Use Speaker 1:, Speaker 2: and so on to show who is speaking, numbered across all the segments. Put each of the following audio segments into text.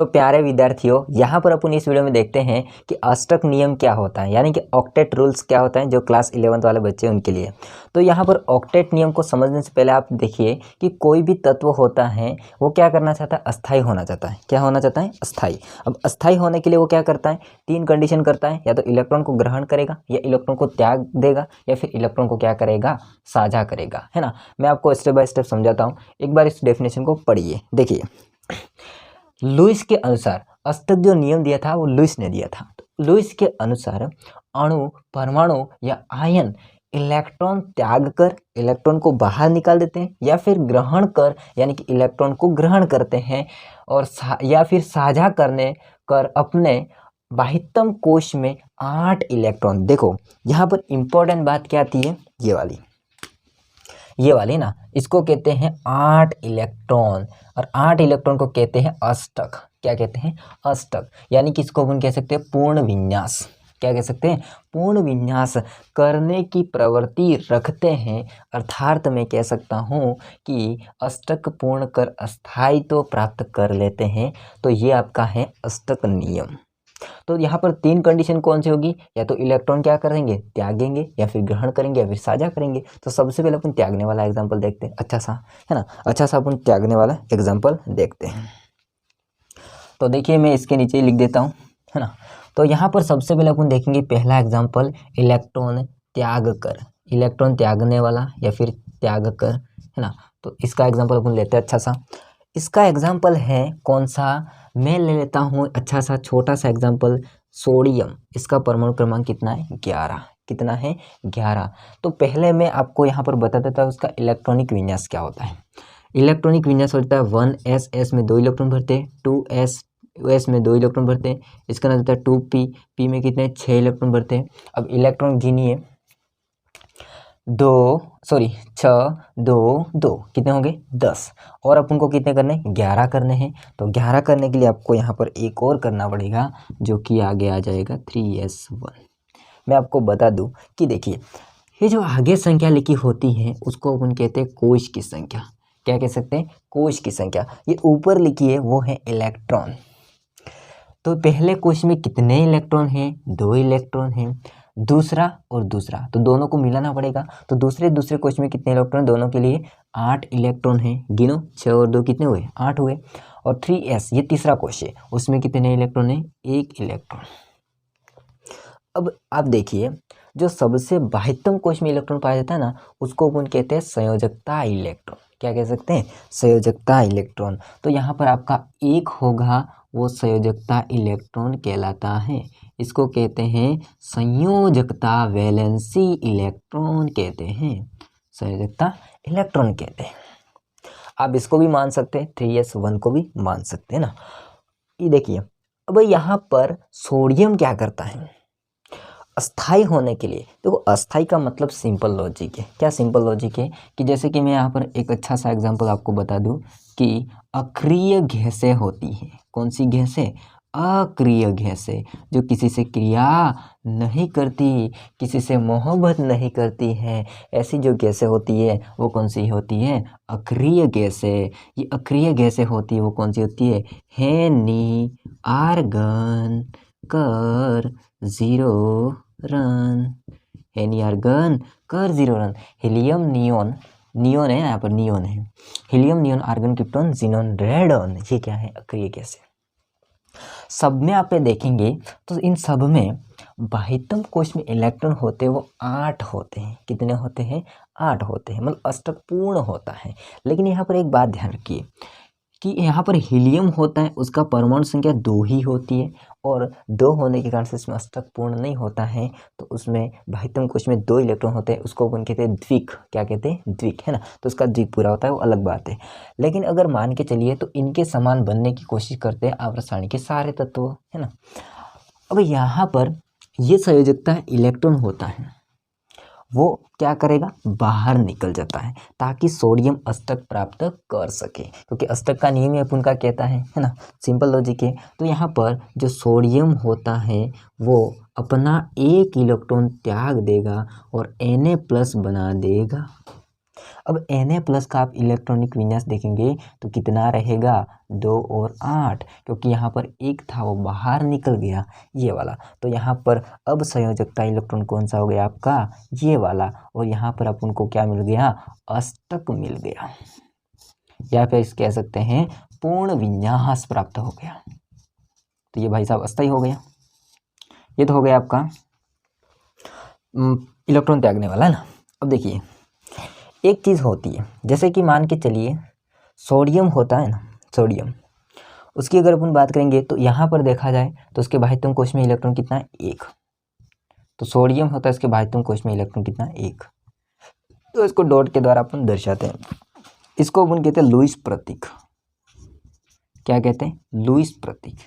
Speaker 1: तो प्यारे विद्यार्थियों, यहाँ पर अपन इस वीडियो में देखते हैं कि अष्टक नियम क्या होता है, यानी कि ऑक्टेट रूल्स क्या होता है जो क्लास 11th वाले बच्चे हैं उनके लिए। तो यहाँ पर ऑक्टेट नियम को समझने से पहले आप देखिए कि कोई भी तत्व होता है वो क्या करना चाहता है, अस्थाई होना चाहता है। क्या होना चाहता है? अस्थाई। अब अस्थाई होने के लिए वो क्या करता है, 3 कंडीशन करता है, या तो इलेक्ट्रॉन को ग्रहण करेगा, या इलेक्ट्रॉन को त्याग देगा, या फिर इलेक्ट्रॉन को क्या करेगा, साझा करेगा, है ना। मैं आपको स्टेप बाय स्टेप समझाता हूँ। एक बार इस डेफिनेशन को पढ़िए। देखिए, लुईस के अनुसार अष्टक जो नियम दिया था वो लुईस ने दिया था। तो लुईस के अनुसार अणु, परमाणु या आयन इलेक्ट्रॉन त्याग कर इलेक्ट्रॉन को बाहर निकाल देते हैं, या फिर ग्रहण कर यानी कि इलेक्ट्रॉन को ग्रहण करते हैं, और या फिर साझा करने कर अपने बाह्यतम कोश में 8 इलेक्ट्रॉन। देखो यहाँ पर इंपॉर्टेंट बात क्या आती है, ये वाली ना, इसको कहते हैं 8 इलेक्ट्रॉन, और 8 इलेक्ट्रॉन को कहते हैं अष्टक। क्या कहते हैं? अष्टक। यानी कि इसको अपन कह सकते हैं पूर्ण विन्यास। क्या कह सकते हैं? पूर्ण विन्यास करने की प्रवृत्ति रखते हैं। अर्थात मैं कह सकता हूँ कि अष्टक पूर्ण कर अस्थायित्व प्राप्त कर लेते हैं। तो ये आपका है अष्टक नियम। तो यहाँ पर 3 कंडीशन कौन सी होगी, या तो इलेक्ट्रॉन क्या करेंगे, त्यागेंगे, या फिर ग्रहण करेंगे, या फिर साझा करेंगे। तो सबसे पहले अपन त्यागने वाला एग्जाम्पल देखते हैं, अच्छा सा, है ना, अच्छा सा अपन त्यागने वाला एग्जाम्पल देखते हैं। तो देखिए मैं इसके नीचे ही लिख देता हूँ, है ना। तो यहाँ पर सबसे पहले अपन देखेंगे पहला एग्जाम्पल, इलेक्ट्रॉन त्याग कर, इलेक्ट्रॉन त्यागने वाला या फिर त्याग कर, है ना। तो इसका एग्जाम्पल अपन लेते हैं अच्छा सा। इसका एग्जाम्पल है कौन सा, मैं ले लेता हूँ अच्छा सा छोटा सा एग्जाम्पल, सोडियम। इसका परमाणु क्रमांक कितना है? 11। कितना है? 11। तो पहले मैं आपको यहाँ पर बता देता हूँ उसका इलेक्ट्रॉनिक विन्यास क्या होता है। इलेक्ट्रॉनिक विन्यास होता है 1s, s में 2 इलेक्ट्रॉन भरते हैं, 2s, s में 2 इलेक्ट्रॉन भरते हैं। इसका नाम होता है 2p, p में कितने? 6 इलेक्ट्रॉन भरते हैं। अब इलेक्ट्रॉन गिनिए, 6, 2, 2 कितने होंगे? 10। और अपन को कितने करने? 11 करने हैं। तो 11 करने के लिए आपको यहाँ पर एक और करना पड़ेगा, जो कि आगे आ जाएगा 3s1। मैं आपको बता दूं कि देखिए, ये जो आगे संख्या लिखी होती है उसको अपन कहते हैं कोश की संख्या। क्या कह सकते हैं? कोश की संख्या। ये ऊपर लिखी है वो है इलेक्ट्रॉन। तो पहले कोश में कितने इलेक्ट्रॉन हैं? 2 इलेक्ट्रॉन हैं। दूसरा और दूसरा, तो दोनों को मिलाना पड़ेगा। तो दूसरे कोश में कितने इलेक्ट्रॉन? दोनों के लिए 8 इलेक्ट्रॉन हैं। गिनो, 6 और 2 कितने हुए? 8 हुए। और 3s, ये तीसरा कोश है, उसमें कितने इलेक्ट्रॉन हैं? 1 इलेक्ट्रॉन। अब आप देखिए, जो सबसे बाह्यतम कोश में इलेक्ट्रॉन पाया जाता है ना, उसको अपन कहते हैं संयोजकता इलेक्ट्रॉन। क्या कह सकते हैं? संयोजकता इलेक्ट्रॉन। तो यहाँ पर आपका 1 होगा, वो संयोजकता इलेक्ट्रॉन कहलाता है। इसको कहते हैं संयोजकता, वैलेंसी इलेक्ट्रॉन कहते हैं, संयोजकता इलेक्ट्रॉन कहते हैं। आप इसको भी मान सकते हैं, 3s1 को भी मान सकते हैं ना। ये देखिए, अब यहाँ पर सोडियम क्या करता है अस्थाई होने के लिए। देखो, अस्थाई का मतलब सिंपल लॉजिक है। क्या सिंपल लॉजिक है? कि जैसे कि मैं यहाँ पर एक अच्छा सा एग्जांपल आपको बता दूं कि अक्रिय गैसें होती हैं। कौन सी गैसें? अक्रिय गैसें, जो किसी से क्रिया नहीं करती, किसी से मोहब्बत नहीं करती हैं, ऐसी जो गैसें होती है वो कौन सी होती है? अक्रिय गैसें। ये अक्रिय गैसें होती है वो कौन सी होती है? हेनी, आर्गन, कर, 0 रन, हेनी आर्गन, कर 0 रन। हीलियम, नियोन, नियोन है यहाँ पर, नियोन है, helium, neon, argon, krypton, xenon, radon, ये क्या है? अक्रिय गैसें। सब में आप देखेंगे तो इन सब में बाह्यतम कोश में इलेक्ट्रॉन होते हैं वो 8 होते हैं। कितने होते हैं? 8 होते हैं, मतलब अष्टक पूर्ण होता है। लेकिन यहाँ पर एक बात ध्यान रखिए कि यहाँ पर हीलियम होता है, उसका परमाणु संख्या 2 ही होती है, और 2 होने के कारण से इसमें अष्टक पूर्ण नहीं होता है। तो उसमें बाह्यतम कोश में 2 इलेक्ट्रॉन होते हैं, उसको अपन कहते हैं द्विक। क्या कहते हैं? द्विक, है ना। तो उसका द्विक पूरा होता है, वो अलग बात है। लेकिन अगर मान के चलिए तो इनके समान बनने की कोशिश करते हैं आवर्त सारणी के सारे तत्व, है ना। अब यहाँ पर ये संयोजकता इलेक्ट्रॉन होता है, वो क्या करेगा? बाहर निकल जाता है, ताकि सोडियम अष्टक प्राप्त कर सके, क्योंकि अष्टक का नियम ही अपन का कहता है ना, सिंपल लॉजिक है। तो यहाँ पर जो सोडियम होता है वो अपना 1 इलेक्ट्रॉन त्याग देगा और Na+ बना देगा। अब Na+ का आप इलेक्ट्रॉनिक विन्यास देखेंगे तो कितना रहेगा, 2 और 8, क्योंकि यहाँ पर एक था वो बाहर निकल गया, ये वाला। तो यहाँ पर अब संयोजकता इलेक्ट्रॉन कौन सा हो गया आपका, ये वाला। और यहाँ पर अपन को क्या मिल गया, अष्टक मिल गया, या फिर कह सकते हैं पूर्ण विन्यास प्राप्त हो गया। तो ये भाई साहब अस्थायी हो गया। ये तो हो गया आपका इलेक्ट्रॉन त्यागने वाला है ना। अब देखिए एक चीज़ होती है, जैसे कि मान के चलिए सोडियम होता है ना, सोडियम, उसकी अगर अपन बात करेंगे तो यहाँ पर देखा जाए तो उसके बाह्यतम कोश में इलेक्ट्रॉन कितना है, 1। तो सोडियम होता है, इसके बाह्यतम कोश में इलेक्ट्रॉन कितना है, 1। तो इसको डॉट के द्वारा अपन दर्शाते हैं। इसको अपन कहते हैं लुईस प्रतीक। क्या कहते हैं, लुईस प्रतीक।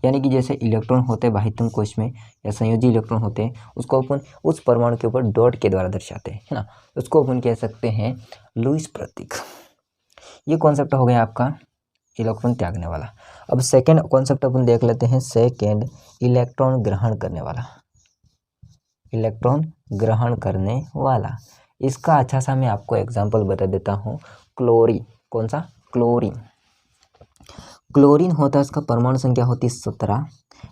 Speaker 1: यानी कि जैसे इलेक्ट्रॉन होते हैं बाह्यतम कोश में या संयोजी इलेक्ट्रॉन होते हैं, उसको अपन उस परमाणु के ऊपर डॉट के द्वारा दर्शाते हैं, है ना। उसको अपन कह सकते हैं लुईस प्रतीक। ये कॉन्सेप्ट हो गया आपका इलेक्ट्रॉन त्यागने वाला। अब सेकेंड कॉन्सेप्ट अपन देख लेते हैं, सेकेंड इलेक्ट्रॉन ग्रहण करने वाला। इलेक्ट्रॉन ग्रहण करने वाला, इसका अच्छा सा मैं आपको एग्जाम्पल बता देता हूँ। क्लोरीन, कौन सा, क्लोरीन। क्लोरीन होता है, इसका परमाणु संख्या होती है 17।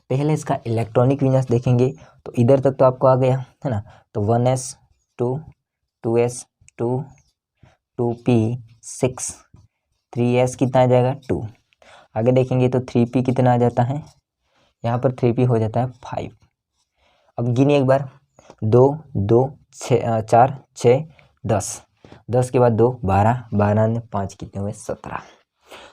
Speaker 1: पहले इसका इलेक्ट्रॉनिक विन्यास देखेंगे तो इधर तक तो आपको आ गया है ना। तो 1s2 2s2 2p6 3s कितना आ जाएगा, 2। आगे देखेंगे तो 3p कितना आ जाता है, यहाँ पर 3p हो जाता है 5। अब गिनिए एक बार, 2 2 6 4 6 10, 10 के बाद 2 12 12 ने 5 कितने हुए, 17।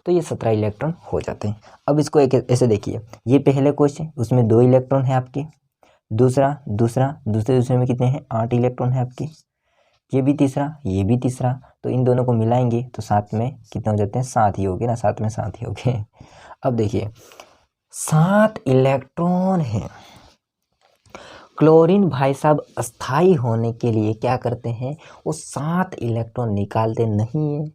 Speaker 1: तो ये 17 इलेक्ट्रॉन हो जाते हैं। अब इसको एक ऐसे देखिए, ये पहले क्वेश्चन उसमें 2 इलेक्ट्रॉन है आपके, दूसरे में कितने हैं, 8 इलेक्ट्रॉन है आपके, ये भी तीसरा, ये भी तीसरा। तो इन दोनों को मिलाएंगे तो साथ में कितने हो जाते हैं, 7 ही हो गए ना, 7 में 7 ही हो गए। अब देखिए 7 इलेक्ट्रॉन है। क्लोरीन भाई साहब अस्थाई होने के लिए क्या करते हैं, वो 7 इलेक्ट्रॉन निकालते नहीं है।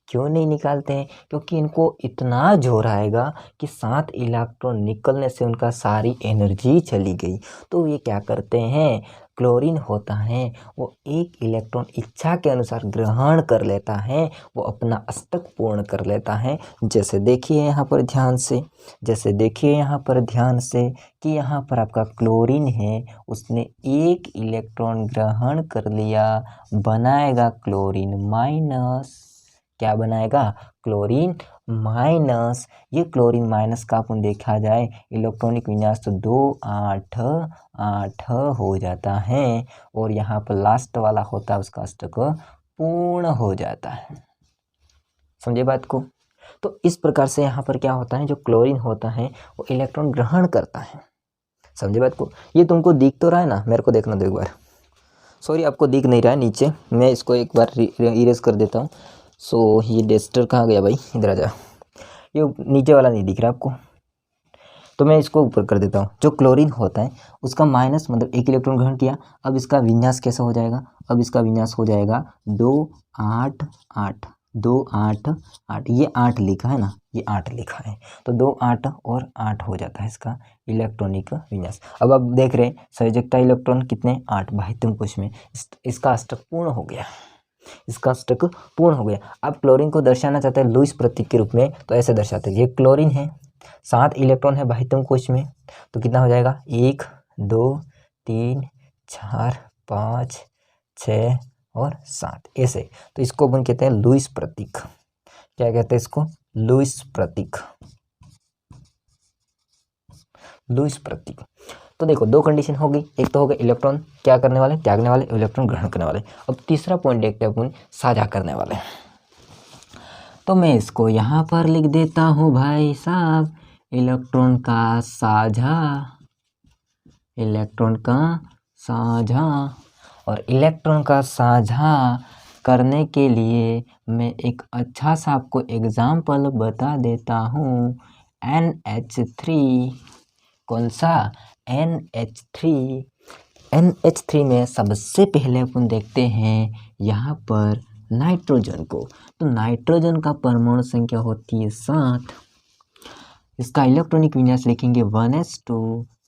Speaker 1: क्यों नहीं निकालते हैं, क्योंकि इनको इतना जोर आएगा कि 7 इलेक्ट्रॉन निकलने से उनका सारी एनर्जी चली गई। तो ये क्या करते हैं, क्लोरीन होता है वो एक इलेक्ट्रॉन इच्छा के अनुसार ग्रहण कर लेता है, वो अपना अष्टक पूर्ण कर लेता है। जैसे देखिए यहाँ पर ध्यान से, जैसे देखिए यहाँ पर ध्यान से कि यहाँ पर आपका क्लोरीन है, उसने एक इलेक्ट्रॉन ग्रहण कर लिया, बनाएगा क्लोरीन माइनस। क्या बनाएगा, क्लोरीन माइनस। ये क्लोरीन माइनस का अपन देखा जाए इलेक्ट्रॉनिक विन्यास तो 2 8 8 हो जाता है, और यहाँ पर लास्ट वाला होता है उसका अष्टक पूर्ण हो जाता है। समझे बात को। तो इस प्रकार से यहाँ पर क्या होता है, जो क्लोरीन होता है वो इलेक्ट्रॉन ग्रहण करता है। समझे बात को। ये तुमको दिख तो रहा है ना, मेरे को देखना दो एक बार। सॉरी आपको दिख नहीं रहा है नीचे, मैं इसको एक बार इरेज कर देता हूँ। सो ये डेस्टर कहाँ गया भाई, इधर आ जा। ये नीचे वाला नहीं दिख रहा आपको, तो मैं इसको ऊपर कर देता हूँ। जो क्लोरीन होता है उसका माइनस मतलब एक इलेक्ट्रॉन ग्रहण किया। अब इसका विन्यास कैसा हो जाएगा, अब इसका विन्यास हो जाएगा 2 8 8 2 8 8। ये 8 लिखा है ना, ये 8 लिखा है, तो 2 8 और 8 हो जाता है इसका इलेक्ट्रॉनिक विन्यास। अब आप देख रहे हैं संयोजकता इलेक्ट्रॉन कितने, 8 बाह्यतम कोश में। इसका अष्टक पूर्ण हो गया, इसका अष्टक पूर्ण हो गया। अब क्लोरीन को दर्शाना चाहते हैं लुईस प्रतीक के रूप में, तो ऐसे दर्शाते हैं। ये क्लोरीन है, 7 इलेक्ट्रॉन है बाह्यतम कोश में, तो कितना हो जाएगा, 1 2 3 4 5 6 और 7 ऐसे। तो इसको अपन कहते हैं लुईस प्रतीक। क्या कहते हैं इसको, लुईस प्रतीक, लुईस प्रतीक। तो देखो 2 कंडीशन हो गई, एक तो हो गया इलेक्ट्रॉन क्या करने वाले, त्यागने वाले, इलेक्ट्रॉन ग्रहण करने वाले। अब तीसरा पॉइंट देखते हैं अपन, साझा करने वाले। तो मैं इसको यहाँ पर लिख देता हूँ भाई साहब, इलेक्ट्रॉन का साझा, इलेक्ट्रॉन का साझा। और इलेक्ट्रॉन का साझा करने के लिए मैं एक अच्छा सा आपको एग्जाम्पल बता देता हूँ। NH3, कौन सा, NH3। NH3 में सबसे पहले अपन देखते हैं यहाँ पर नाइट्रोजन को। तो नाइट्रोजन का परमाणु संख्या होती है 7। इसका इलेक्ट्रॉनिक विन्यास लिखेंगे 1s2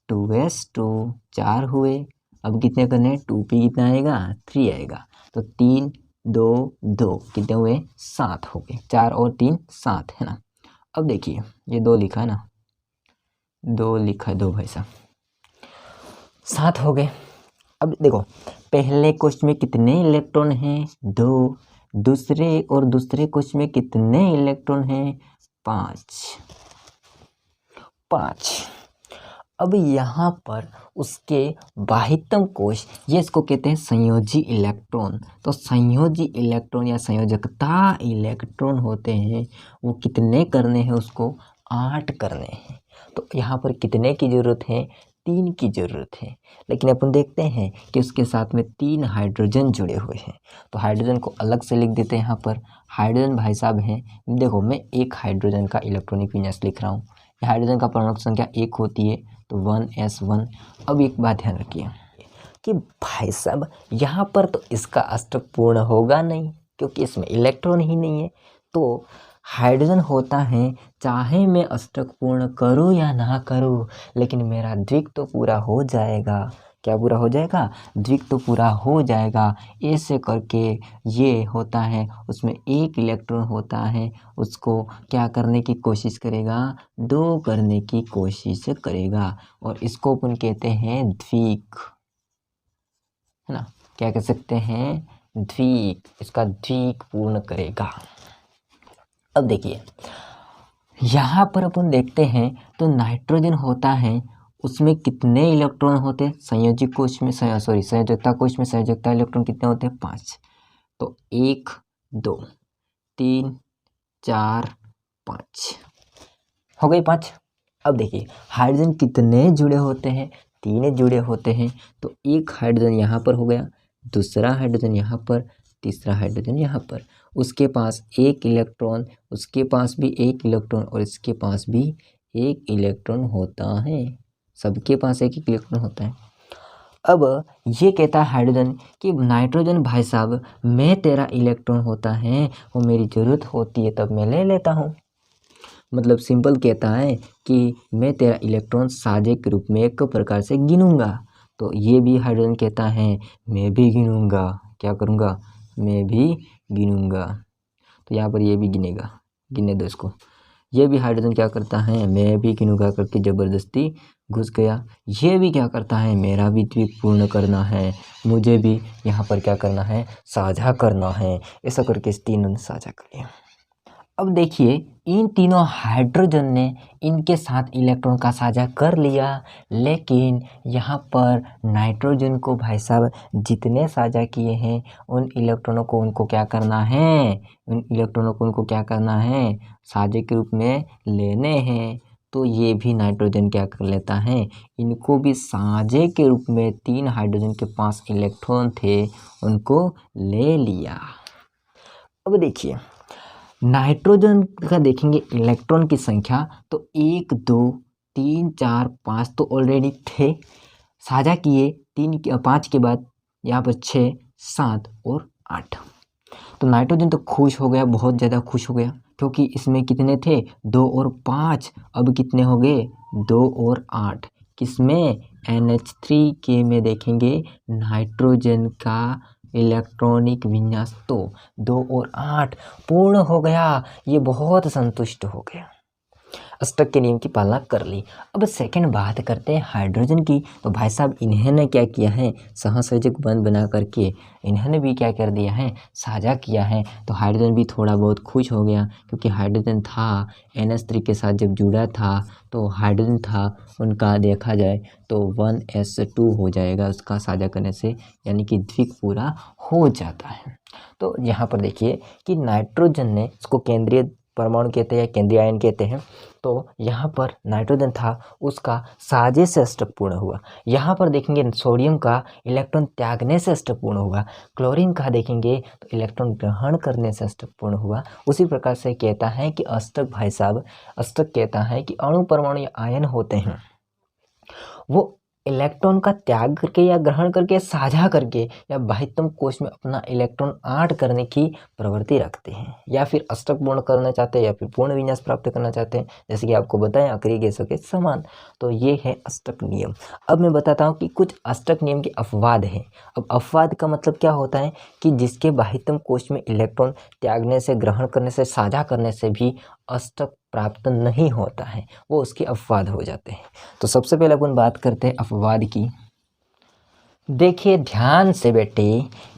Speaker 1: 2s2 4 हुए। अब कितने करने हैं, 2p कितना आएगा, 3 आएगा। तो 3 2 2 कितने हुए 7 हो गए, 4 और 3 7 है ना। अब देखिए ये 2 लिखा है ना, 2 लिखा है, 2 भाई साहब 7 हो गए। अब देखो पहले क्वेश्चन में कितने इलेक्ट्रॉन हैं 2, दूसरे क्वेश्चन में कितने इलेक्ट्रॉन हैं 5। अब यहाँ पर उसके बाह्यतम कोश, ये इसको कहते हैं संयोजी इलेक्ट्रॉन। तो संयोजी इलेक्ट्रॉन या संयोजकता इलेक्ट्रॉन होते हैं, वो कितने करने हैं उसको 8 करने हैं। तो यहाँ पर कितने की ज़रूरत है 3 की ज़रूरत है। लेकिन अपन देखते हैं कि उसके साथ में 3 हाइड्रोजन जुड़े हुए हैं, तो हाइड्रोजन को अलग से लिख देते हैं। यहाँ पर हाइड्रोजन भाई साहब हैं, देखो मैं एक हाइड्रोजन का इलेक्ट्रॉनिक विन्यास लिख रहा हूँ। हाइड्रोजन का परमाणु संख्या 1 होती है, तो 1s1। अब एक बात ध्यान रखिए कि भाई साहब यहाँ पर तो इसका अष्टक पूर्ण होगा नहीं, क्योंकि इसमें इलेक्ट्रॉन ही नहीं है। तो हाइड्रोजन होता है, चाहे मैं अष्टक पूर्ण करूँ या ना करूँ, लेकिन मेरा द्विक तो पूरा हो जाएगा। क्या पूरा हो जाएगा? द्विक तो पूरा हो जाएगा। ऐसे करके ये होता है, उसमें एक इलेक्ट्रॉन होता है, उसको क्या करने की कोशिश करेगा 2 करने की कोशिश करेगा, और इसको अपन कहते हैं द्विक, है ना। क्या कह सकते हैं द्विक, इसका द्विक पूर्ण करेगा। अब देखिए यहाँ पर अपन देखते हैं तो नाइट्रोजन होता है, उसमें कितने इलेक्ट्रॉन होते हैं संयोजी कोश में, संयोजकता कोश में संयोजकता इलेक्ट्रॉन कितने होते हैं 5। तो 1 2 3 4 5 हो गए 5। अब देखिए हाइड्रोजन कितने जुड़े होते हैं 3 जुड़े होते हैं। तो एक हाइड्रोजन यहाँ पर हो गया, दूसरा हाइड्रोजन यहाँ पर, तीसरा हाइड्रोजन यहाँ पर। उसके पास एक इलेक्ट्रॉन, उसके पास भी एक इलेक्ट्रॉन, और इसके पास भी एक इलेक्ट्रॉन होता है। सबके पास एक इलेक्ट्रॉन होता है। अब ये कहता है हाइड्रोजन कि नाइट्रोजन भाई साहब मैं तेरा इलेक्ट्रॉन होता है, वो मेरी ज़रूरत होती है तब मैं ले लेता हूँ। मतलब सिंपल कहता है कि मैं तेरा इलेक्ट्रॉन साझे के रूप में एक प्रकार से गिनूंगा। तो ये भी हाइड्रोजन कहता है मैं भी गिनूंगा। क्या करूँगा? मैं भी गिनूंगा। तो यहाँ पर ये भी गिनेगा, गिने दो इसको। ये भी हाइड्रोजन क्या करता है मैं भी गिनूंगा करके ज़बरदस्ती घुस गया। ये भी क्या करता है मेरा भी द्विक पूर्ण करना है, मुझे भी यहाँ पर क्या करना है साझा करना है। ऐसा करके इस तीनों ने साझा कर लिया। अब देखिए इन तीनों हाइड्रोजन ने इनके साथ इलेक्ट्रॉन का साझा कर लिया, लेकिन यहाँ पर नाइट्रोजन को भाई साहब जितने साझा किए हैं उन इलेक्ट्रॉनों को उनको क्या करना है, साझे के रूप में लेने हैं। तो ये भी नाइट्रोजन क्या कर लेता है, इनको भी साझे के रूप में 3 हाइड्रोजन के पास इलेक्ट्रॉन थे उनको ले लिया। अब देखिए नाइट्रोजन का देखेंगे इलेक्ट्रॉन की संख्या, तो 1 2 3 4 5 तो ऑलरेडी थे, साझा किए 5 के बाद यहाँ पर 6 7 और 8। तो नाइट्रोजन तो खुश हो गया, बहुत ज़्यादा खुश हो गया, क्योंकि इसमें कितने थे 2 और 5, अब कितने हो गए 2 और 8। किसमें NH3 के में देखेंगे नाइट्रोजन का इलेक्ट्रॉनिक विन्यास तो 2 और 8 पूर्ण हो गया। ये बहुत संतुष्ट हो गया, अष्टक के नियम की पालना कर ली। अब सेकंड बात करते हैं हाइड्रोजन की। तो भाई साहब इन्होंने क्या किया है सहसंयोजक बंध बना करके इन्होंने भी क्या कर दिया है साझा किया है। तो हाइड्रोजन भी थोड़ा बहुत खुश हो गया, क्योंकि हाइड्रोजन था NH3 के साथ जब जुड़ा था तो हाइड्रोजन था उनका देखा जाए तो 1s2 हो जाएगा उसका साझा करने से, यानी कि द्विक पूरा हो जाता है। तो यहाँ पर देखिए कि नाइट्रोजन ने इसको केंद्रीय परमाणु कहते हैं या केंद्रीय आयन कहते हैं। तो यहाँ पर नाइट्रोजन था उसका साझे से अष्टक पूर्ण हुआ। यहाँ पर देखेंगे सोडियम का इलेक्ट्रॉन त्यागने से अष्टक पूर्ण हुआ। क्लोरीन का देखेंगे तो इलेक्ट्रॉन ग्रहण करने से अष्टक पूर्ण हुआ। उसी प्रकार से कहता है कि अष्टक भाई साहब, अष्टक कहता है कि अणु परमाणु या आयन होते हैं वो इलेक्ट्रॉन का त्याग करके या ग्रहण करके साझा करके या बाह्यतम कोश में अपना इलेक्ट्रॉन आठ करने की प्रवृत्ति रखते हैं, या फिर अष्टक पूर्ण करना चाहते हैं, या फिर पूर्ण विन्यास प्राप्त करना चाहते हैं, जैसे कि आपको बताएं अक्रिय गैसों के समान। तो ये है अष्टक नियम। अब मैं बताता हूँ कि कुछ अष्टक नियम के अपवाद हैं। अब अपवाद का मतलब क्या होता है कि जिसके बाह्यतम कोश में इलेक्ट्रॉन त्यागने से, ग्रहण करने से, साझा करने से भी अष्टक प्राप्त नहीं होता है, वो उसके अपवाद हो जाते हैं। तो सबसे पहले अपन बात करते हैं अपवाद की। देखिए ध्यान से बेटे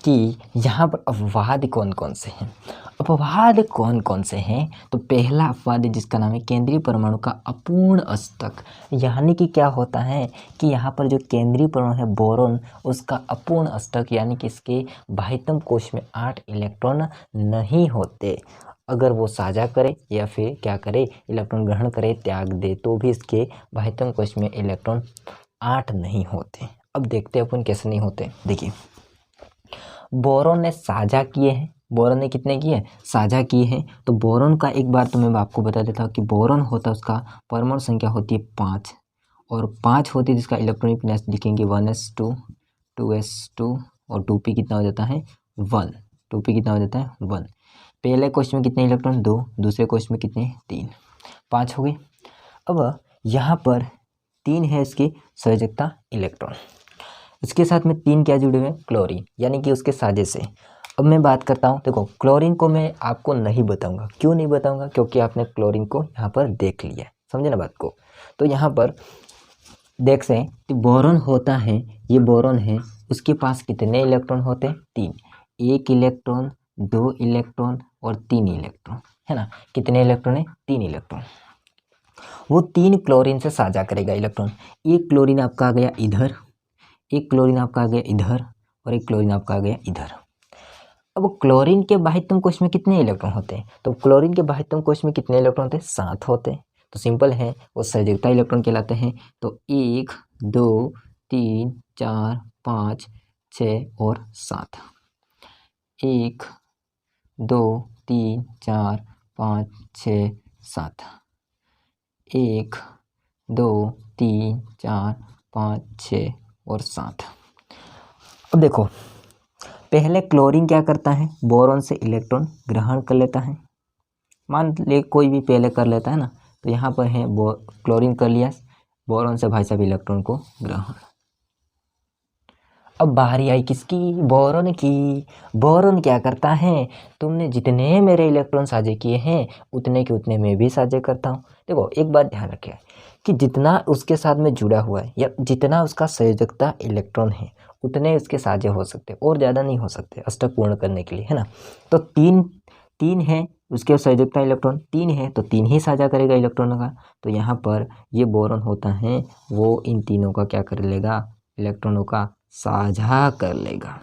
Speaker 1: कि यहाँ पर अपवाद कौन कौन से हैं। अपवाद कौन कौन से हैं, तो पहला अपवाद है जिसका नाम है केंद्रीय परमाणु का अपूर्ण अष्टक। यानी कि क्या होता है कि यहाँ पर जो केंद्रीय परमाणु है बोरोन, उसका अपूर्ण अष्टक यानी कि इसके बाह्यतम कोश में 8 इलेक्ट्रॉन नहीं होते। अगर वो साझा करे या फिर क्या करे, इलेक्ट्रॉन ग्रहण करे, त्याग दे, तो भी इसके बाह्यतम कोश में इलेक्ट्रॉन 8 नहीं होते। अब देखते हैं अपन कैसे नहीं होते। देखिए बोरोन ने साझा किए हैं, बोरोन ने कितने किए, साझा किए हैं। तो बोरोन का एक बार तो मैं आपको बता देता हूँ कि बोरोन होता है, उसका परमाणु संख्या होती है 5, और 5 होती है जिसका इलेक्ट्रॉनिक विन्यास लिखेंगे 1s2 2s2 और 2p कितना हो जाता है 1, 2p कितना हो जाता है 1। पहले कोश में कितने इलेक्ट्रॉन 2, दूसरे कोश में कितने 3, 5 हो गए। अब यहाँ पर 3 है इसकी संयोजकता इलेक्ट्रॉन, इसके साथ में 3 क्या जुड़े हुए हैं, क्लोरीन, यानी कि उसके साझे से। अब मैं बात करता हूँ, देखो क्लोरीन को मैं आपको नहीं बताऊंगा। क्यों नहीं बताऊंगा, क्योंकि आपने क्लोरीन को यहाँ पर देख लिया है, समझे ना बात को। तो यहाँ पर देख से कि बोरोन होता है, ये बोरोन है, उसके पास कितने इलेक्ट्रॉन होते हैं 3, 1 इलेक्ट्रॉन, 2 इलेक्ट्रॉन और 3 इलेक्ट्रॉन, है ना। कितने इलेक्ट्रॉन है, 3 इलेक्ट्रॉन। वो 3 क्लोरीन से साझा करेगा इलेक्ट्रॉन। एक क्लोरीन आपका आ गया इधर, एक क्लोरीन आपका आ गया इधर, और एक क्लोरीन आपका आ गया इधर। अब क्लोरीन के बाह्यतम कोश में कितने इलेक्ट्रॉन होते हैं, तो क्लोरीन के बाह्यतम कोश में कितने इलेक्ट्रॉन होते हैं, 7 होते हैं। तो सिंपल है, वो संयोजकता इलेक्ट्रॉन कहलाते हैं। तो 1 2 3 4 5 6 और 7, 1 2 3 4 5 6 7, 1 2 3 4 5 6 और 7। अब देखो पहले क्लोरीन क्या करता है, बोरोन से इलेक्ट्रॉन ग्रहण कर लेता है। मान ले कोई भी पहले कर लेता है ना, तो यहाँ पर है क्लोरीन कर लिया, बोरोन से भाई साहब इलेक्ट्रॉन को ग्रहण। अब बारी आई किसकी, बोरोन की। बोरोन क्या करता है, तुमने जितने मेरे इलेक्ट्रॉन साझे किए हैं उतने के उतने मैं भी साझे करता हूँ। देखो एक बात ध्यान रखें कि जितना उसके साथ में जुड़ा हुआ है या जितना उसका संयोजकता इलेक्ट्रॉन है उतने उसके साझे हो सकते, और ज़्यादा नहीं हो सकते अष्टक पूर्ण करने के लिए, है ना। तो 3 है उसके संयोजकता इलेक्ट्रॉन, 3 है तो 3 ही साझा करेगा इलेक्ट्रॉनों का। तो यहाँ पर ये बोरोन होता है, वो इन तीनों का क्या कर लेगा, इलेक्ट्रॉनों का साझा कर लेगा।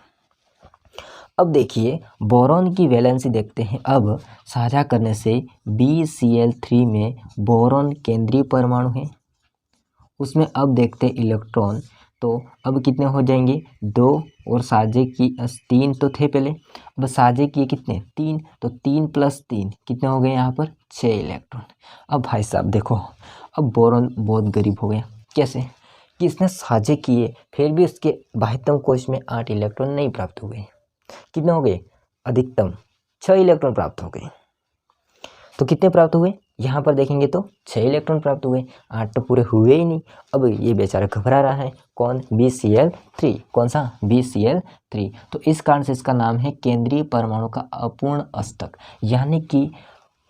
Speaker 1: अब देखिए बोरोन की वैलेंसी देखते हैं। अब साझा करने से BCl3 में बोरोन केंद्रीय परमाणु है, उसमें अब देखते हैं इलेक्ट्रॉन। तो अब कितने हो जाएंगे 2, और साझे की 3 तो थे पहले, अब साझे किए कितने 3, तो 3 + 3 कितने हो गए यहाँ पर 6 इलेक्ट्रॉन। अब भाई साहब देखो, अब बोरोन बहुत गरीब हो गया। कैसे कि इसने साझे किए फिर भी उसके बाह्यतम कोश में 8 इलेक्ट्रॉन नहीं प्राप्त हुए। कितने हो गए, अधिकतम 6 इलेक्ट्रॉन प्राप्त हो गए। तो कितने प्राप्त हुए, यहाँ पर देखेंगे तो 6 इलेक्ट्रॉन प्राप्त हुए, 8 तो पूरे हुए ही नहीं। अब ये बेचारा घबरा रहा है, कौन, BCl3, कौन सा BCl3। तो इस कारण से इसका नाम है केंद्रीय परमाणु का अपूर्ण अष्टक। यानी कि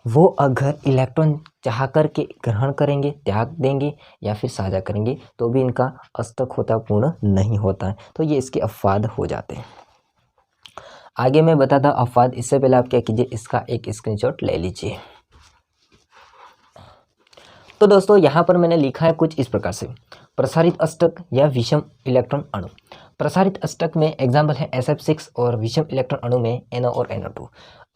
Speaker 1: वो अगर इलेक्ट्रॉन चाह कर के ग्रहण करेंगे, त्याग देंगे या फिर साझा करेंगे तो भी इनका अष्टक होता पूर्ण नहीं होता है। तो ये इसके अपवाद हो जाते हैं। आगे मैं बताता अपवाद, इससे पहले आप क्या कीजिए, इसका एक स्क्रीनशॉट ले लीजिए। तो दोस्तों यहाँ पर मैंने लिखा है कुछ इस प्रकार से, प्रसारित अष्टक या विषम इलेक्ट्रॉन अणु। प्रसारित अष्टक में एग्जाम्पल है SF6 और विषम इलेक्ट्रॉन अणु में NO और NO2।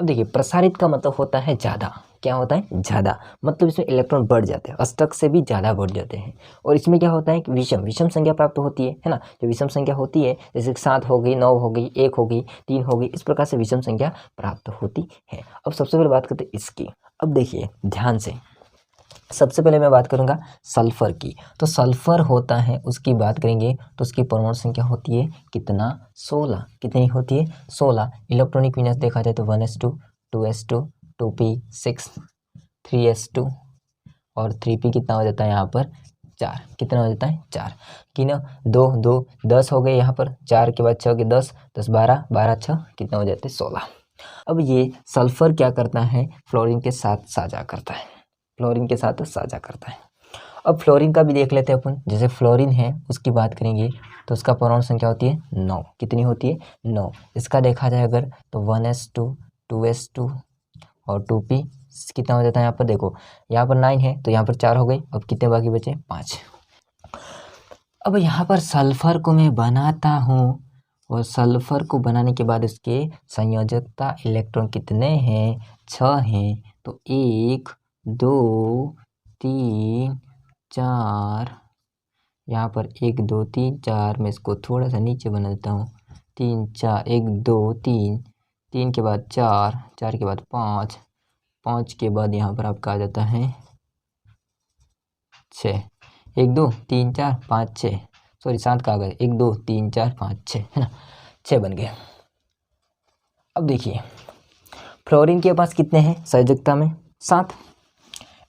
Speaker 1: अब देखिए प्रसारित का मतलब होता है ज़्यादा, क्या होता है ज़्यादा, मतलब इसमें इलेक्ट्रॉन बढ़ जाते हैं, अष्टक से भी ज़्यादा बढ़ जाते हैं। और इसमें क्या होता है कि विषम संख्या प्राप्त होती है ना। जो विषम संख्या होती है जैसे 7 हो गई, 9 हो गई, 1 हो गई, 3 हो गई, इस प्रकार से विषम संख्या प्राप्त होती है। अब सबसे पहले बात करते हैं इसकी। अब देखिए ध्यान से, सबसे पहले मैं बात करूंगा सल्फर की। तो सल्फर होता है, उसकी बात करेंगे तो उसकी परमाणु संख्या होती है कितना, 16। कितनी होती है, 16। इलेक्ट्रॉनिक विन्यास देखा जाए तो 1s2 2s2 2p 6 3s2 और 3p कितना हो जाता है यहाँ पर 4। कितना हो जाता है 4 कि ना, 2 2 10 हो गए यहाँ पर, 4 के बाद 6 के 10 10 12 12 6 कितना हो जाते हैं 16। अब ये सल्फर क्या करता है, फ्लोरीन के साथ साझा करता है, फ्लोरीन के साथ साझा करता है। अब फ्लोरीन का भी देख लेते हैं अपन। जैसे फ्लोरीन है उसकी बात करेंगे तो उसका परमाणु संख्या होती है 9। कितनी होती है 9। इसका देखा जाए अगर तो 1s2 2s2 और 2p कितना हो जाता है यहाँ पर, देखो यहाँ पर 9 है तो यहाँ पर 4 हो गई। अब कितने बाकी बचे 5। अब यहाँ पर सल्फर को मैं बनाता हूँ और सल्फर को बनाने के बाद इसके संयोजकता इलेक्ट्रॉन कितने हैं, 6 हैं। तो 1 2 3 4, यहाँ पर 1 2 3 4, मैं इसको थोड़ा सा नीचे बना देता हूँ। 3 4 1 2 3, 3 के बाद 4, 4 के बाद 5, 5 के बाद यहाँ पर आपका आ जाता है 6। 1 2 3 4 5 6, सॉरी 7 का आ गया, 1 2 3 4 5 6 है ना, 6 बन गए। अब देखिए फ्लोरीन के पास कितने हैं संयोजकता में, 7।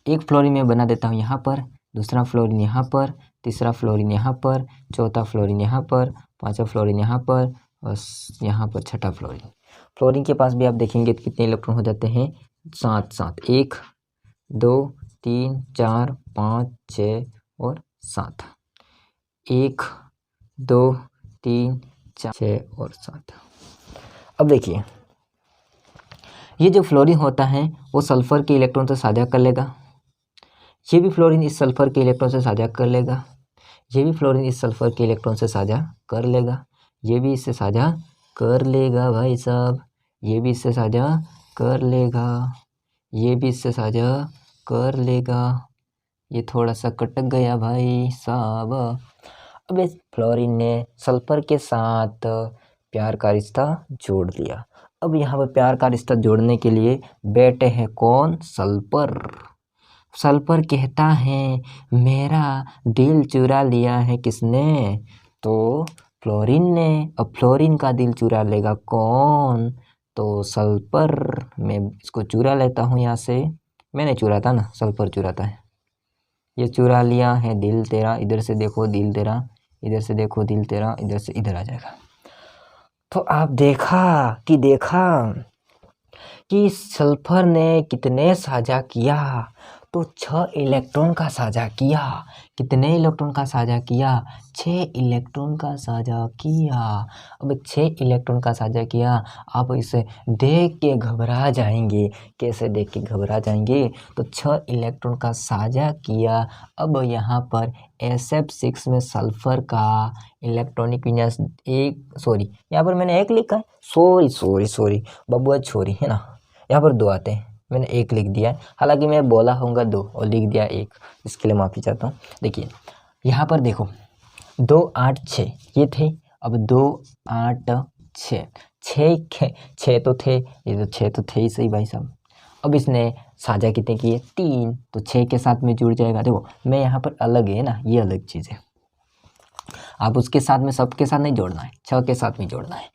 Speaker 1: एक फ्लोरीन में बना देता हूँ यहाँ पर, दूसरा फ्लोरीन यहाँ पर, तीसरा फ्लोरीन यहाँ पर, चौथा फ्लोरीन यहाँ पर, पांचवा फ्लोरीन यहाँ पर और यहाँ पर छठा फ्लोरीन। फ्लोरीन के पास भी आप देखेंगे तो कितने इलेक्ट्रॉन हो जाते हैं, 7 7, 1 2 3 4 5 6 और 7, 1 2 3 4 6 और 7। अब देखिए ये जो फ्लोरीन होता है वो सल्फर के इलेक्ट्रॉन से साझा कर लेगा, ये भी फ्लोरीन इस सल्फर के इलेक्ट्रॉन से साझा कर लेगा, ये भी फ्लोरीन इस सल्फर के इलेक्ट्रॉन से साझा कर लेगा, ये भी इससे साझा कर लेगा भाई साहब, ये भी इससे साझा कर लेगा, ये भी इससे साझा कर लेगा। ये थोड़ा सा कटक गया भाई साहब। अब इस फ्लोरीन ने सल्फर के साथ प्यार का रिश्ता जोड़ दिया। अब यहाँ पर प्यार का रिश्ता जोड़ने के लिए बैठे हैं कौन, सल्फर। सल्फर कहता है मेरा दिल चुरा लिया है किसने, तो फ्लोरीन ने। अब फ्लोरीन का दिल चुरा लेगा कौन, तो सल्फर। मैं इसको चुरा लेता हूँ यहाँ से, मैंने चुराता ना, सल्फर चुराता है। ये चुरा लिया है दिल तेरा, इधर से देखो दिल तेरा, इधर से देखो दिल तेरा, इधर से इधर आ जाएगा। तो आप देखा कि सल्फर ने कितने साझा किया, तो 6 इलेक्ट्रॉन का साझा किया। कितने इलेक्ट्रॉन का साझा किया, 6 इलेक्ट्रॉन का साझा किया। अब 6 इलेक्ट्रॉन का साझा किया, आप इसे देख के घबरा जाएंगे। कैसे देख के घबरा जाएंगे, तो 6 इलेक्ट्रॉन का साझा किया। अब यहाँ पर SF6 में सल्फर का इलेक्ट्रॉनिक विन्यास यहाँ पर मैंने 1 लिखा है, सॉरी बबुआ छोरी है ना, यहाँ पर 2 आते हैं, मैंने 1 लिख दिया है। हालांकि मैं बोला होऊंगा 2 और लिख दिया 1, इसके लिए माफ़ी चाहता हूँ। देखिए यहाँ पर देखो 2 8 6 ये थे, अब 2 8 6 6 तो थे, ये तो 6 तो थे ही सही भाई साहब। अब इसने साझा कितने किए, 3, तो 6 के साथ में जुड़ जाएगा। देखो मैं यहाँ पर अलग है ना, ये अलग चीज़ है, आप उसके साथ में सबके साथ नहीं जोड़ना है, 6 के साथ में जोड़ना है।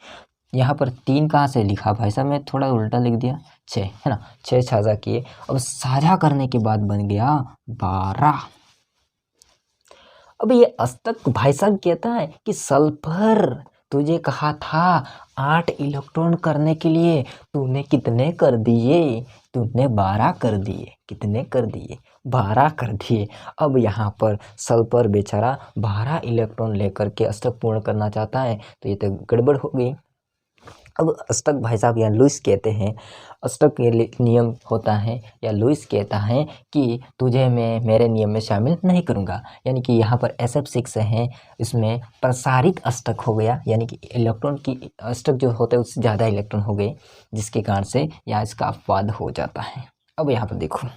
Speaker 1: यहाँ पर 3 कहाँ से लिखा भाई साहब, मैं थोड़ा उल्टा लिख दिया, 6 है ना, 6 साझा किए। अब साझा करने के बाद बन गया 12। अब ये अस्तक भाई साहब कहता है कि सल्फर तुझे कहा था 8 इलेक्ट्रॉन करने के लिए, तूने कितने कर दिए, तूने 12 कर दिए। कितने कर दिए, 12 कर दिए। अब यहाँ पर सल्फर बेचारा 12 इलेक्ट्रॉन लेकर के अष्टक पूर्ण करना चाहता है, तो ये तो गड़बड़ हो गई। अब अष्टक भाई साहब या लुईस कहते हैं, अष्टक के नियम होता है या लुईस कहता है कि तुझे मैं मेरे नियम में शामिल नहीं करूँगा। यानी कि यहाँ पर SF6 है, इसमें प्रसारित अष्टक हो गया, यानी कि इलेक्ट्रॉन की अष्टक जो होते हैं उससे ज़्यादा इलेक्ट्रॉन हो गए, जिसके कारण से यहाँ इसका अपवाद हो जाता है। अब यहाँ पर देखो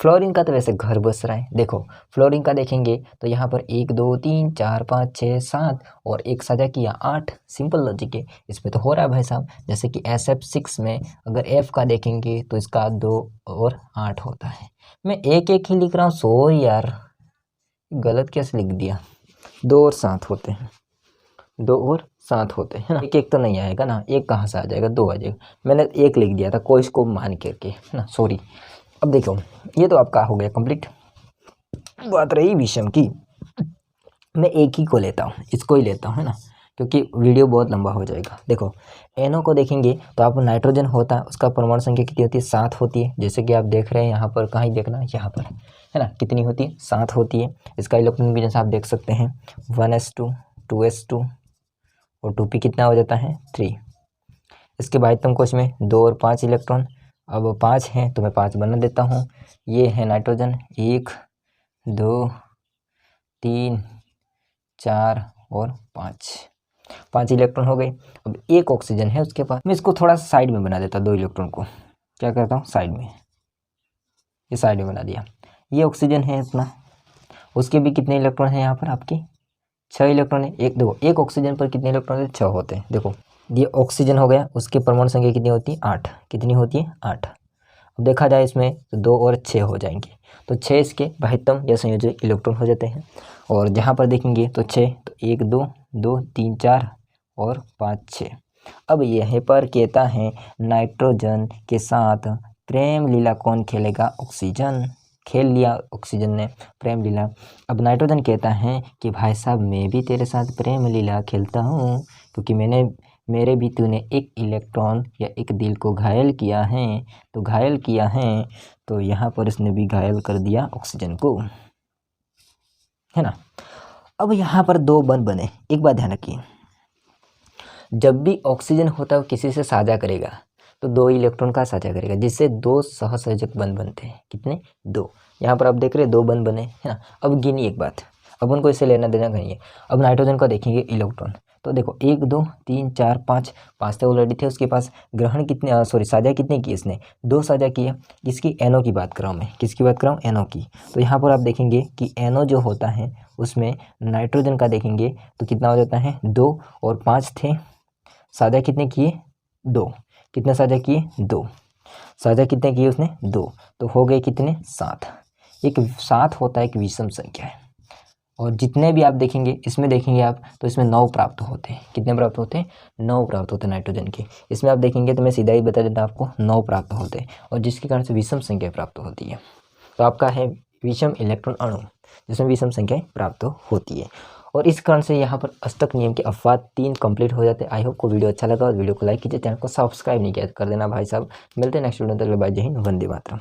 Speaker 1: फ्लोरीन का तो वैसे घर बस रहा है। देखो फ्लोरीन का देखेंगे तो यहाँ पर 1 2 3 4 5 6 7 और 1 साझा किया 8, सिंपल लॉजिक है, इसमें तो हो रहा है भाई साहब। जैसे कि SF6 में अगर F का देखेंगे तो इसका 2 और 8 होता है, मैं एक एक ही लिख रहा हूँ, सॉरी यार, गलत कैसे लिख दिया। 2 और 7 होते हैं, 2 और 7 होते हैं, है ना। एक एक तो नहीं आएगा ना, एक कहाँ से आ जाएगा, 2 आ जाएगा। मैंने एक लिख दिया था कोई इसको मान करके, है ना, सॉरी। अब देखो ये तो आपका हो गया कंप्लीट। बात रही विषम की, मैं एक ही को लेता हूँ, इसको ही लेता हूँ, है ना, क्योंकि वीडियो बहुत लंबा हो जाएगा। देखो NO को देखेंगे तो आप नाइट्रोजन होता है, उसका परमाणु संख्या कितनी होती है, 7 होती है। जैसे कि आप देख रहे हैं यहाँ पर, कहीं देखना, यहाँ पर, है ना, कितनी होती है, 7 होती है। इसका इलेक्ट्रॉन विन्यास आप देख सकते हैं, 1s2 2s2 और 2p कितना हो जाता है, 3। इसके बाह्यतम कोश में 2 और 5 इलेक्ट्रॉन, अब 5 हैं तो मैं 5 बना देता हूँ। ये है नाइट्रोजन, 1 2 3 4 और 5 इलेक्ट्रॉन हो गए। अब एक ऑक्सीजन है उसके पास, मैं इसको थोड़ा सा साइड में बना देता, 2 इलेक्ट्रॉन को क्या करता हूँ, साइड में, ये साइड में बना दिया। ये ऑक्सीजन है अपना, उसके भी कितने इलेक्ट्रॉन हैं यहाँ पर आपके, 6 इलेक्ट्रॉन है। एक देखो, एक ऑक्सीजन पर कितने इलेक्ट्रॉन है, 6 होते हैं। देखो ये ऑक्सीजन हो गया, उसकी परमाणु संख्या कितनी होती है, 8। कितनी होती है, 8। अब देखा जाए इसमें तो 2 और 6 हो जाएंगे, तो 6 इसके बाह्यतम या संयोजक इलेक्ट्रॉन हो जाते हैं। और जहाँ पर देखेंगे तो 6, तो 1 2 2 3 4 और 5 6। अब यहीं पर कहता है नाइट्रोजन के साथ प्रेम लीला कौन खेलेगा, ऑक्सीजन। खेल लिया ऑक्सीजन ने प्रेम लीला। अब नाइट्रोजन कहता है कि भाई साहब मैं भी तेरे साथ प्रेम लीला खेलता हूँ, क्योंकि मेरे भी तूने एक इलेक्ट्रॉन या एक दिल को घायल किया है, तो घायल किया है, तो यहाँ पर इसने भी घायल कर दिया ऑक्सीजन को, है ना। अब यहाँ पर 2 बंध बने। एक बात ध्यान रखिए, जब भी ऑक्सीजन होता है वो किसी से साझा करेगा तो 2 इलेक्ट्रॉन का साझा करेगा, जिससे 2 सहसंयोजक बंध बनते हैं। कितने, 2। यहाँ पर आप देख रहे हैं 2 बंध बने, है ना। अब गिनिए एक बात, अब उनको इससे लेना देना नहीं है। अब नाइट्रोजन का देखेंगे इलेक्ट्रॉन, तो देखो 1 2 3 4 5 तो ऑलरेडी थे उसके पास। ग्रहण कितने, सॉरी साझा कितने किए इसने, 2 साझा किए। इसकी NO की बात कर रहा हूँ मैं, किसकी बात कर रहा हूँ, NO की। तो यहाँ पर आप देखेंगे कि NO जो होता है उसमें नाइट्रोजन का देखेंगे तो कितना हो जाता है, 2 और 5 थे, साझा कितने किए, 2। कितने साझा किए, 2। साझा कितने किए उसने, 2। तो हो गए कितने, 7। एक 7 होता है, एक विषम संख्या है। और जितने भी आप देखेंगे, इसमें देखेंगे आप तो इसमें 9 प्राप्त होते हैं। कितने प्राप्त होते हैं, 9 प्राप्त होते हैं नाइट्रोजन के। इसमें आप देखेंगे तो मैं सीधा ही बता देता आपको, 9 प्राप्त होते हैं, और जिसके कारण से विषम संख्या प्राप्त होती है। तो आपका है विषम इलेक्ट्रॉन अणु, जिसमें विषम संख्या प्राप्त होती है। और इस कारण से यहाँ पर अष्टक नियम के अपवाद 3 कंप्लीट हो जाते हैं। आई होप को वीडियो अच्छा लगा, और वीडियो को लाइक कीजिए, चैनल को सब्सक्राइब नहीं किया कर देना भाई साहब। मिलते हैं नेक्स्ट वीडियो में, तब तक बाय, जय हिंद, वंदे मातरम।